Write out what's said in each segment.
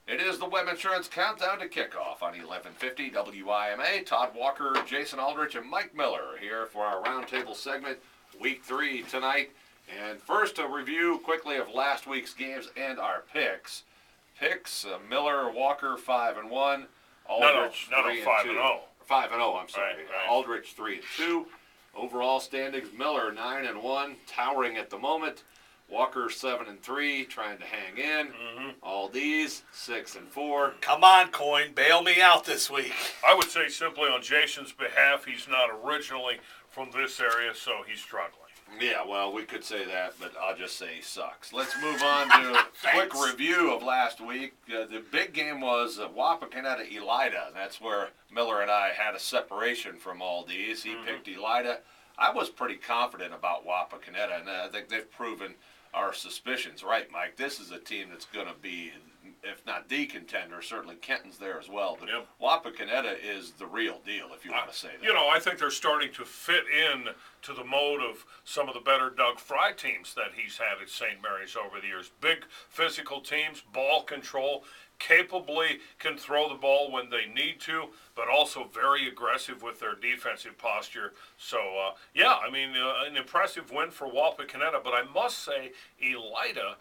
It is the Web Insurance Countdown to Kickoff on 1150 WIMA. Todd Walker, Jason Aldrich, and Mike Miller here for our roundtable segment, Week 3 tonight. And first, a review quickly of last week's games and our picks. Miller, Walker, 5-1. Aldrich, 3-2. 5-0. 5-0, I'm sorry. Right. Aldrich, 3-2. Overall standings, Miller, 9-1, towering at the moment. Walker 7-3, trying to hang in. All these 6-4. Come on, Coin, bail me out this week. I would say simply on Jason's behalf, he's not originally from this area, so he's struggling. Yeah, well, we could say that, but I'll just say he sucks. Let's move on to a quick review of last week. The big game was Wapakoneta Elida. That's where Miller and I had a separation from all these. He picked Elida. I was pretty confident about Wapakoneta, and I think they've proven our suspicions right, Mike. This is a team that's going to be, if not the contender, certainly Kenton's there as well. But Wapakoneta is the real deal, if you want to say that. You know, I think they're starting to fit in to the mode of some of the better Doug Fry teams that he's had at St. Mary's over the years. Big physical teams, ball control, capably can throw the ball when they need to, but also very aggressive with their defensive posture. So, an impressive win for Wapakoneta, but I must say Elida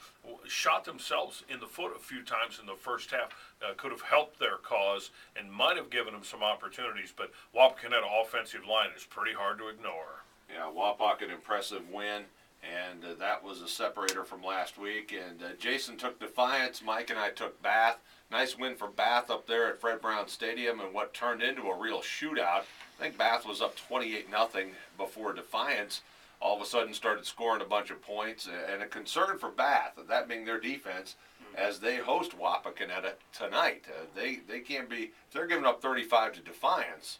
shot themselves in the foot a few times in the first half. Could have helped their cause and might have given them some opportunities, but Wapakoneta offensive line is pretty hard to ignore. Yeah, Wapak, an impressive win. And that was a separator from last week. And Jason took Defiance. Mike and I took Bath. Nice win for Bath up there at Fred Brown Stadium and what turned into a real shootout. I think Bath was up 28-0 before Defiance all of a sudden started scoring a bunch of points. And a concern for Bath, that being their defense, as they host Wapakoneta tonight. They can't be, if they're giving up 35 to Defiance,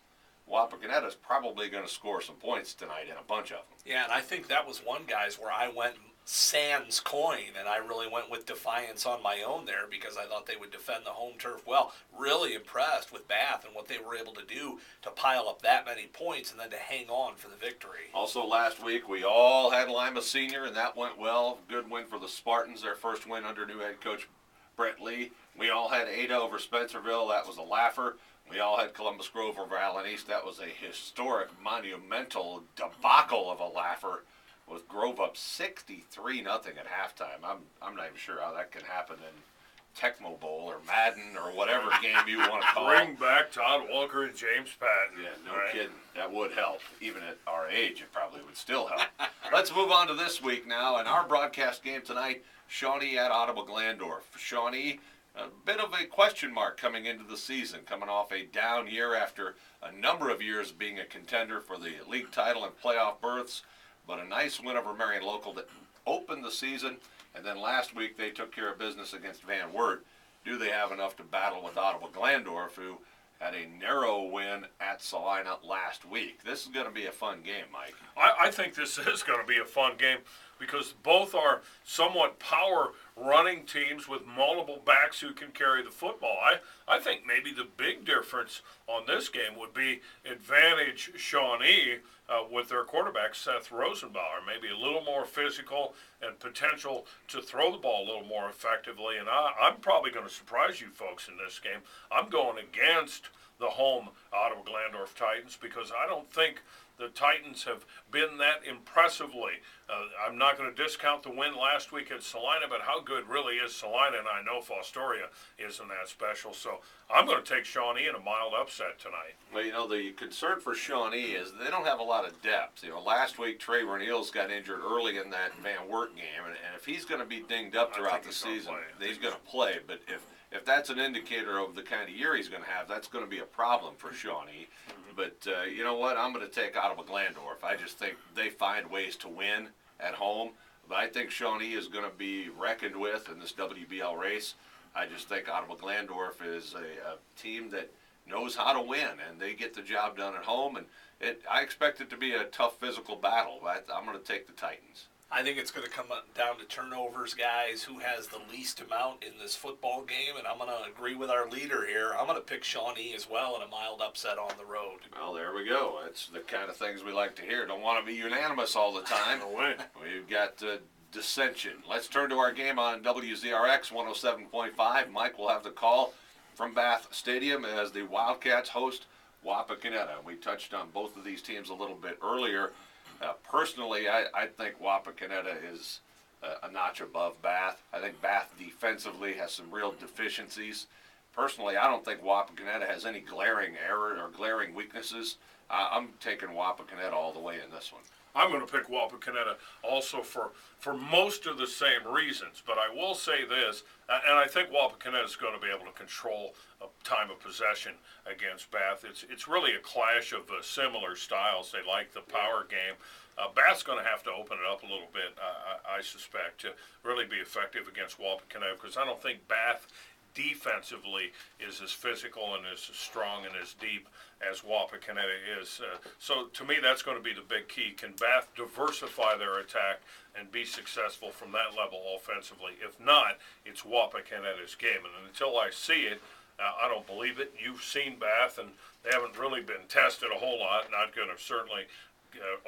Wapakoneta is probably going to score some points tonight, and a bunch of them. Yeah, and I think that was one, guys, where I went sans Coin, and I really went with Defiance on my own there because I thought they would defend the home turf well. Really impressed with Bath and what they were able to do to pile up that many points and then to hang on for the victory. Also last week, we all had Lima Senior, and that went well. Good win for the Spartans, their first win under new head coach Brett Lee. We all had Ada over Spencerville. That was a laugher. We all had Columbus Grove over Allen East. That was a historic, monumental debacle of a laugher, with Grove up 63-0 at halftime. I'm not even sure how that can happen in Tecmo Bowl or Madden or whatever game you want to call it. Bring back Todd Walker and James Patton. Yeah, no kidding. That would help. Even at our age, it probably would still help. Let's move on to this week now. In our broadcast game tonight, Shawnee at Ottawa Glandorf. Shawnee, a bit of a question mark coming into the season, coming off a down year after a number of years being a contender for the league title and playoff berths, but a nice win over Marion Local that opened the season, and then last week they took care of business against Van Wert. Do they have enough to battle with Ottawa Glandorf, who had a narrow win at Salina last week? This is going to be a fun game, Mike. I think this is going to be a fun game because both are somewhat power running teams with multiple backs who can carry the football. I think maybe the big difference on this game would be advantage Shawnee with their quarterback, Seth Rosenbauer, maybe a little more physical and potential to throw the ball a little more effectively. And I'm probably going to surprise you folks in this game. I'm going against the home Ottawa Glandorf Titans because I don't think the Titans have been that impressively. I'm not going to discount the win last week at Salina, but how good really is Salina? And I know Fostoria isn't that special. So I'm going to take Shawnee in a mild upset tonight. Well, you know, the concern for Shawnee is they don't have a lot of depth. You know, last week Trey Renils got injured early in that Van Wert game, and if he's going to be dinged up throughout the season, he's going to play. But if that's an indicator of the kind of year he's going to have, that's going to be a problem for Shawnee. But you know what? I'm going to take Ottawa Glandorf. I just think they find ways to win at home. But I think Shawnee is going to be reckoned with in this WBL race. I just think Ottawa Glandorf is a team that knows how to win, and they get the job done at home. And I expect it to be a tough physical battle. I'm going to take the Titans. I think it's going to come down to turnovers, guys, who has the least amount in this football game, and I'm going to agree with our leader here. I'm going to pick Shawnee as well in a mild upset on the road. Well, there we go. That's the kind of things we like to hear. Don't want to be unanimous all the time. No way. We've got dissension. Let's turn to our game on WZRX 107.5. Mike will have the call from Bath Stadium as the Wildcats host Wapakoneta. We touched on both of these teams a little bit earlier. Personally, I think Wapakoneta is a notch above Bath. I think Bath defensively has some real deficiencies. Personally, I don't think Wapakoneta has any glaring error or glaring weaknesses. I'm taking Wapakoneta all the way in this one. I'm going to pick Wapakoneta also for most of the same reasons, but I will say this, and I think Wapakoneta is going to be able to control time of possession against Bath. It's really a clash of similar styles. They like the power game. Bath's going to have to open it up a little bit, I suspect, to really be effective against Wapakoneta, because I don't think Bath defensively is as physical and as strong and as deep as Wapakoneta is. So to me, that's going to be the big key. Can Bath diversify their attack and be successful from that level offensively? If not, it's Wapakoneta's game. And until I see it, I don't believe it. You've seen Bath, and they haven't really been tested a whole lot. Not going to certainly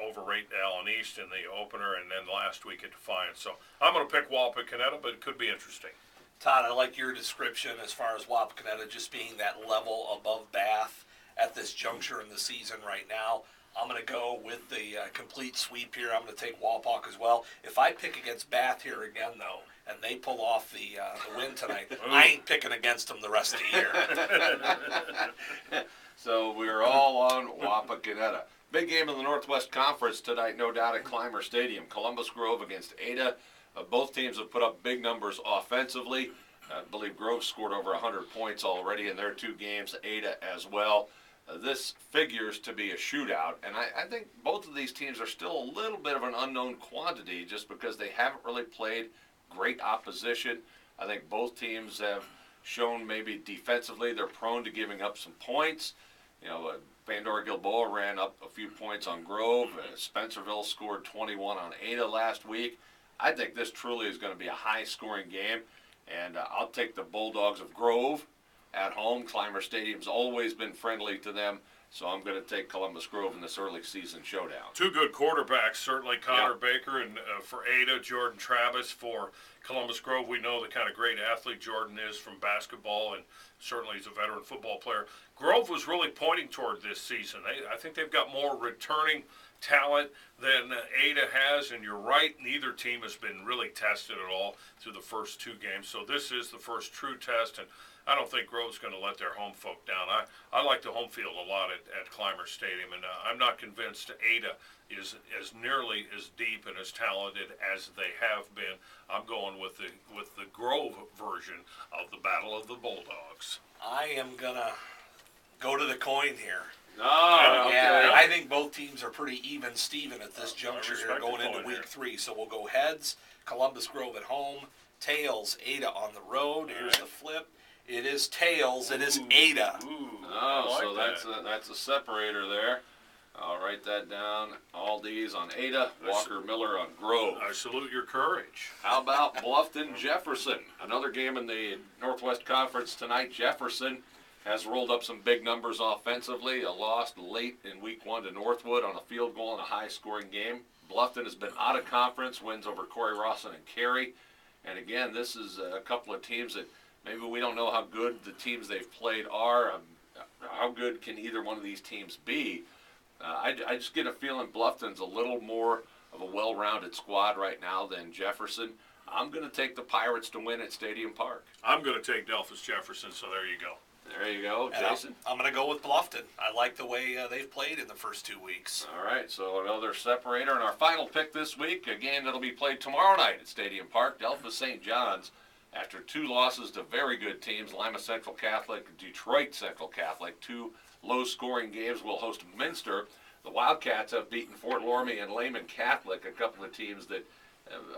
overrate Allen East in the opener and then last week at Defiance. So I'm going to pick Wapakoneta, but it could be interesting. Todd, I like your description as far as Wapakoneta just being that level above Bath at this juncture in the season right now. I'm going to go with the complete sweep here. I'm going to take Wapak as well. If I pick against Bath here again, though, and they pull off the win tonight, I ain't picking against them the rest of the year. So we're all on Wapakoneta. Big game in the Northwest Conference tonight, no doubt, at Clymer Stadium. Columbus Grove against Ada. Both teams have put up big numbers offensively. I believe Grove scored over 100 points already in their two games, Ada as well. This figures to be a shootout, and I think both of these teams are still a little bit of an unknown quantity just because they haven't really played great opposition. I think both teams have shown maybe defensively they're prone to giving up some points. You know, Pandora Gilboa ran up a few points on Grove. Spencerville scored 21 on Ada last week. I think this truly is going to be a high-scoring game, and I'll take the Bulldogs of Grove at home. Clymer Stadium's always been friendly to them, so I'm going to take Columbus Grove in this early season showdown. Two good quarterbacks, certainly Connor Baker and for Ada, Jordan Travis for Columbus Grove. We know the kind of great athlete Jordan is from basketball, and certainly he's a veteran football player. Grove was really pointing toward this season. I think they've got more returning talent than Ada has, and you're right, neither team has been really tested at all through the first two games, so this is the first true test, and I don't think Grove's going to let their home folk down. I like the home field a lot at Clymer Stadium, and I'm not convinced Ada is as nearly as deep and as talented as they have been. I'm going with the Grove version of the Battle of the Bulldogs. I am going to go to the coin here. Oh, okay. Yeah, I think both teams are pretty even Steven at this juncture here going into week 3. So we'll go heads, Columbus Grove at home, tails, Ada on the road. Here's the flip. It is tails. It is Ada. Oh, so that's a separator there. I'll write that down. All D's on Ada, Walker Miller on Grove. I salute your courage. How about Bluffton Jefferson? Another game in the Northwest Conference tonight. Jefferson has rolled up some big numbers offensively. A loss late in week 1 to Northwood on a field goal in a high-scoring game. Bluffton has been out of conference, wins over Corey Rawson and Cary. And again, this is a couple of teams that maybe we don't know how good the teams they've played are. How good can either one of these teams be? I just get a feeling Bluffton's a little more of a well-rounded squad right now than Jefferson. I'm going to take the Pirates to win at Stadium Park. I'm going to take Delphus Jefferson, so there you go. There you go, Jason. I'm going to go with Bluffton. I like the way they've played in the first 2 weeks. All right, so another separator. And our final pick this week, a game that'll be played tomorrow night at Stadium Park, Delphus St. John's. After 2 losses to very good teams, Lima Central Catholic, Detroit Central Catholic, 2 low-scoring games, will host Minster. The Wildcats have beaten Fort Loramie and Lehman Catholic, a couple of teams that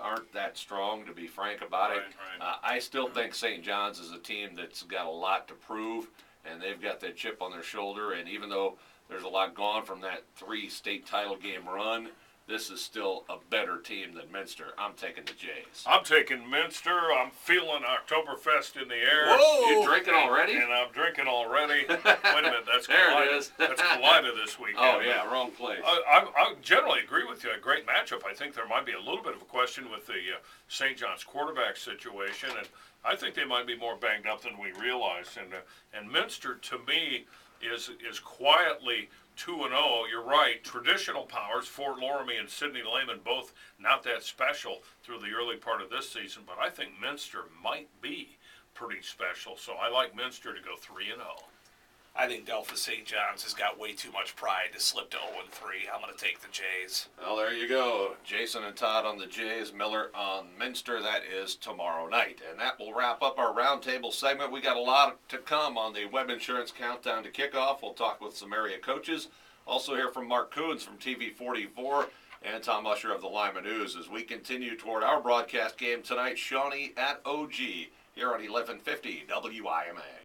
aren't that strong, to be frank about it. Right. I still think St. John's is a team that's got a lot to prove, and they've got that chip on their shoulder. And even though there's a lot gone from that 3 state title game run, this is still a better team than Minster. I'm taking the Jays. I'm taking Minster. I'm feeling Oktoberfest in the air. Whoa! You drinking already? And I'm drinking already. Wait a minute, that's there Kalida. It is. That's Kalida this weekend. Oh, yeah, wrong place. I generally agree with you. A great matchup. I think there might be a little bit of a question with the St. John's quarterback situation, and I think they might be more banged up than we realize. And Minster, to me, is quietly 2-0. You're right. Traditional powers, Fort Loramie and Sidney Lehman, both not that special through the early part of this season, but I think Minster might be pretty special. So I like Minster to go 3-0. I think Delphus St. John's has got way too much pride to slip to 0-3. I'm going to take the Jays. Well, there you go. Jason and Todd on the Jays, Miller on Minster. That is tomorrow night. And that will wrap up our roundtable segment. We got a lot to come on the Web Insurance Countdown to Kickoff. We'll talk with some area coaches. Also hear from Mark Coons from TV 44 and Tom Usher of the Lima News as we continue toward our broadcast game tonight, Shawnee at OG, here on 1150 WIMA.